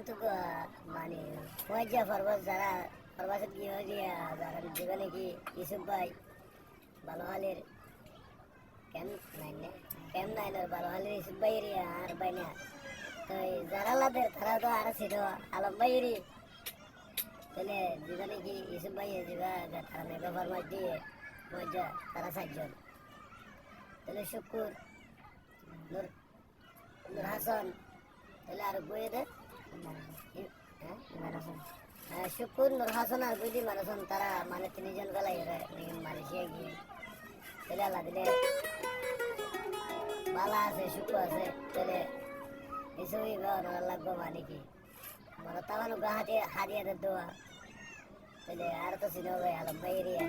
তো মানে পয়জা ফরবাস যারা ফরবাসে গিয়ে দিয়া যারা জীবনে কি ইসুফ ভাই বালোহালের কেম নাই না বালোহালের ইসুফ ভাই আর ভাই না তো যারা লাদের তারা তো আর ছিল আলম ভাইয়েরই তাহলে জীবনে কি ইসুফ ভাই যাবা তারা মেঘা ফরমাস দিয়ে পয়জা তারা 7 জন তাহলে শুকুর নূর হাসান তাহলে আর বইয়ে দে শুকুর নূর হাসান আর বুঝি মানুষন তারা মানে 3 জন গেলাই মালয়েশিয়া গিয়ে তাহলে আল্লাহ দিলে বালা আছে শুকু আছে তাহলে এসবই ব্যবহার লাগবো মানে কি মানে তামানো গাহাতে হারিয়ে দেওয়া তাহলে আর তো চিনো ভাই আলম ভাই এরিয়া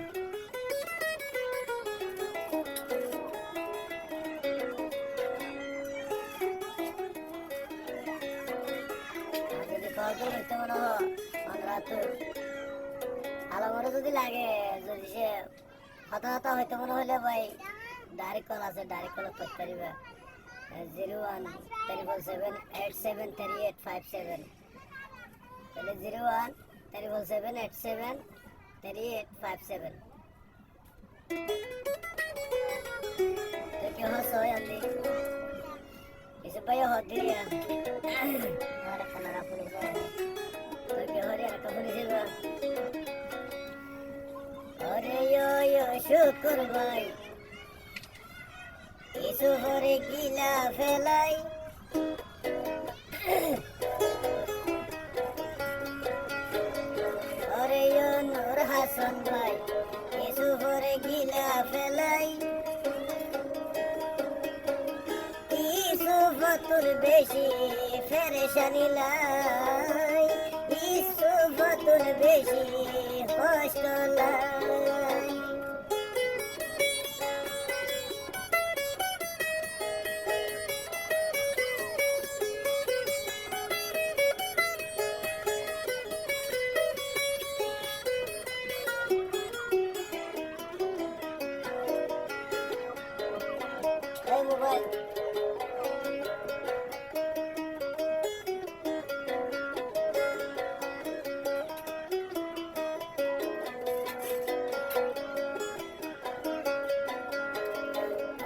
আলমরে যদি লাগে যদি সে হতাহত হইতে মনে হলে ভাই ডাইরেক্ট কল আছে ডাইরেক্ট কল করতে পারিবে 01-777-873857 তাহলে 01-777-873857 তো কি হস হয় আমি এসে ভাই হত দিয়া আর কানাডা পুলিশ তো কি হরে আর পুলিশ अरे यो शुक्र भाई इसुहरे गिला फेलाई अरे यो नूर हासन भाई इसुहरे गिला फेलाई ইসুফতুল বেশি ফেরেশানি লাই ইসুফতুল বেশি কষ্ট লাই মোবাইল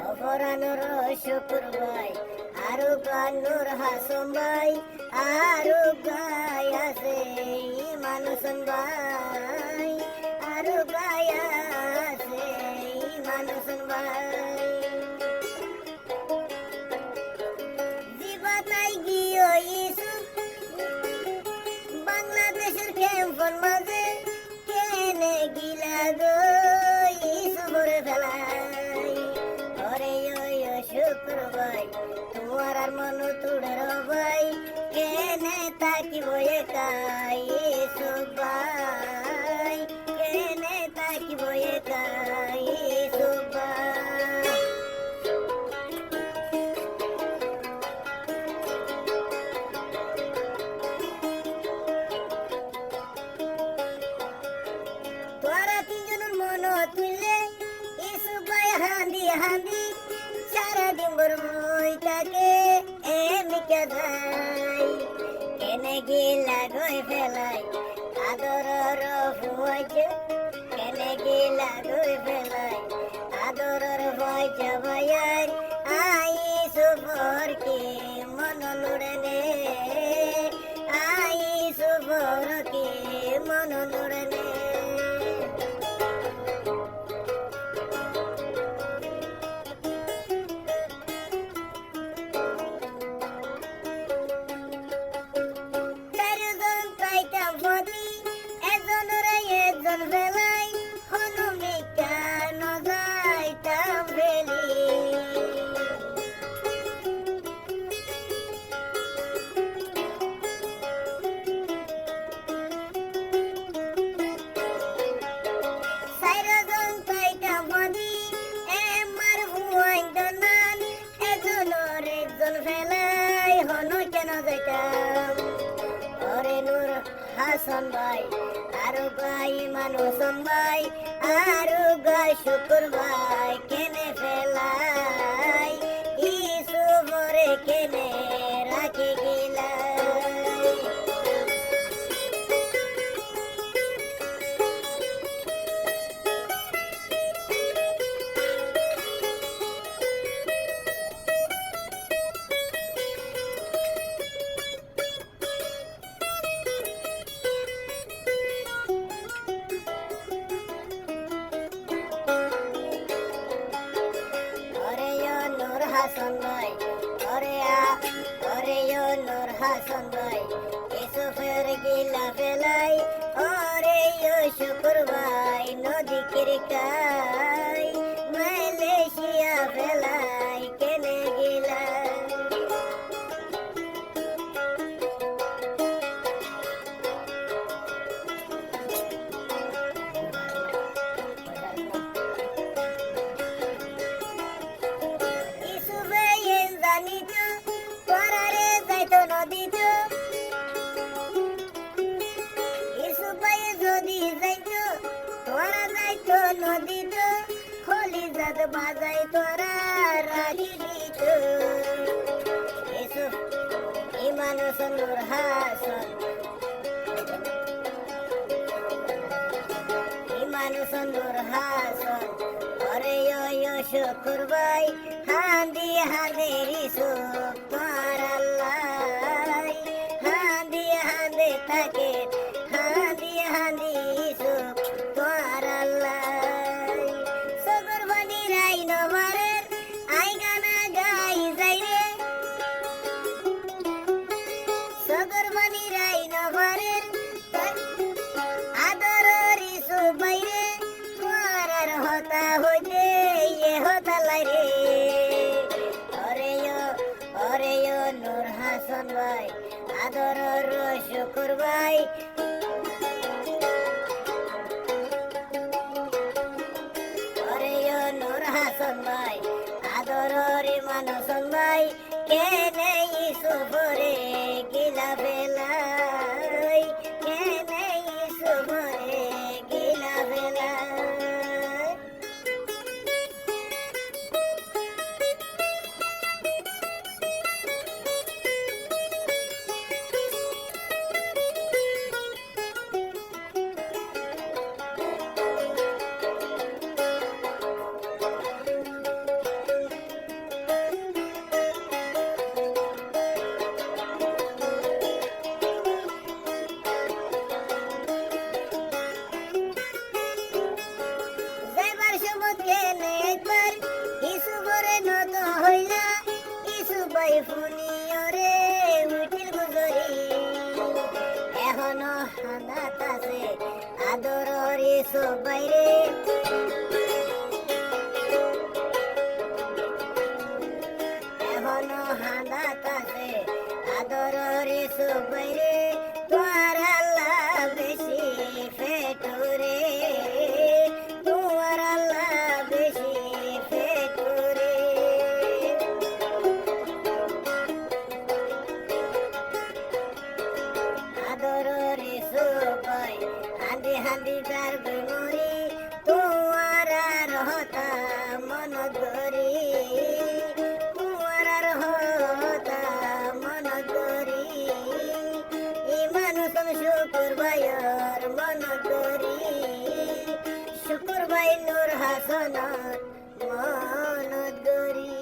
অপরানোর শুকুর ভাই আরো গানুর হাসম ভাই আরো গায় আছে মানুষন ভাই আরো গায় আছে মানুষন ভাই জীবনাই গিয়ে ইসুফ বাংলাদেশের ক্যাম্পর মাঝে কেনে গিলা গো ইসুফরে ফেলায় শুক্র ভাই তোমার আর মন তুড়ের ভাই কেনে তাকিব একাই ইসুফ ভাই কেনে তাকিব একাই ইসুফ ভাই তোরা 3 জনের মন তুললে ইসুফ ভাই হান্দি হান্দি সারাদিন বই থাকে এমিকা ধাই কেনে গিলা গই ফেলাই আদরর ভয় কেনে গিলা গই ফেলাই আদরর ভয় ভাইয়ার আই সুবর কি মন লুড়নে আই সুবর কি মন লুড়নে বেলাই হনুমিকা নজাইতাম বেলি সাইরাজন পাইতাম বদি এমার হুয়াইন দনান এজনের একজন বেলাই হনু কেন যাইতাম ওরে নূর হাসান ভাই আরো গাই মানুষন ভাই আরো গাই শুকুর ভাই কেনে ফেলাই ইসুফরে কেনে রাখি গিলাই হাসান ভাই ওরে ও নূর হাসান ভাই ইসুফের গিলা ফেলাই ওরে ও শুকুর ভাই নদী কিরকাই মালয়েশিয়া ফেলাই কেনে গিলা নদীত খলিজাত বাজাই তোরা রাখি দিত ইসুফ ইমান নূর হাসান ইমান নূর হাসান ওরে ও শুকুর ভাই হান্দি হাঁদের ইসুফ তোর আল্লাহ হান্দি হাঁদে থাকে হান্দি হাঁদি ইসুফ তোর আল্লাহ নূর হাসান ভাই আদর শুকুর ভাই নূর হাসান ভাই আদর মানুষন ভাই কেনে ইসুফরে গিলা বেলাই কেনে ইসুফরে গিলা বেলাই ফুনিয়রে উঠিল গুজরি এখনো হানাত আছে আদরের ইসুফ বাইরে এখনো হানাত আছে আদরের ইসুফ বাইরে তোর আল্লাহ বেশি ফেটুরে তোর আল্লাহ বেশি ফেটুরে হান্দি তার গুমরি তোয়ারা রহতা মন গরি তোয়ারা রহতা মন গরি ইমান শুকুর ভাইয়ের মন গরি শুকুর ভাই নূর হাসান মন গরি